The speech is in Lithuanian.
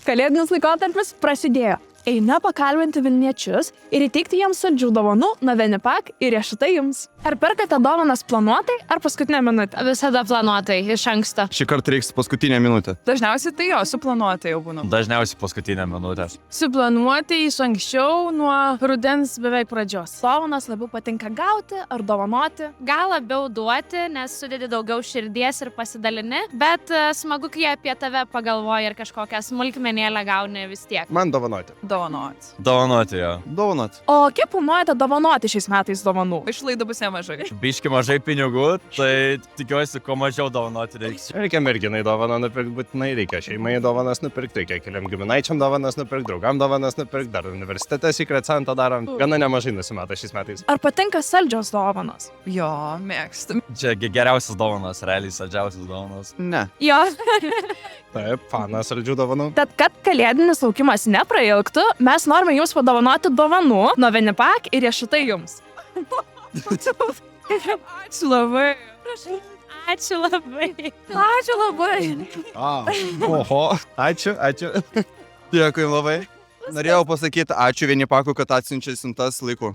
Kalėdinis laikotarpis prasidėjo. Eina pakalbinti Vilniečius ir įteikti jiems saldžių dovanų nuo Venipak ir riešutai jums. Ar perkate dovanas planuotai ar paskutinę minutę? Visada planuotai, iš anksto. Šį kartą reiks paskutinę minutę. Dažniausiai tai jo, suplanuotai jau būna. Dažniausiai paskutinę minutę. Suplanuotai iš anksčiau nuo rudens beveik pradžios. Dovanas labiau patinka gauti ar dovanoti? Gal labiau duoti, nes sudedi daugiau širdies ir pasidalini, bet smagu, kai apie tave pagalvoji ir kažkokią smulkmenėlę gauni vis tiek. Man dovanoti. Dovanoti. Dovanoti jo. Dovanoti. O kiek planuojate dovanoti šiais metais dovanų? Išlaidų bus nemažai. Biški mažai pinigų, tai tikiuosi, kuo mažiau dovanoti reiks. Reikia merginai dovaną nupirkti, būtinai reikia šeimai dovanas nupirkti, reikia keliam giminaičiam dovanas nupirkti, draugam dovanas nupirkti, dar universitete Secret Santa darom. Gana nemažai nusimeta šiais metais. Ar patinka saldžios dovanos? Jo, mėgstu. Čia geriausias dovanas, realiai saldžiausias dovanas. Ne. Jo. Taip, fanas saldžių dovanų. Tad, kad kalėdinis laukimas neprailgtų, mes norime jums padovanoti dovanų nuo Venipak ir riešutai jums. Ačiū labai. Ačiū labai. Ačiū labai. Oho, ačiū. Dėkui labai. Norėjau pasakyti ačiū Venipakui, kad atsiunčia siuntas laiku.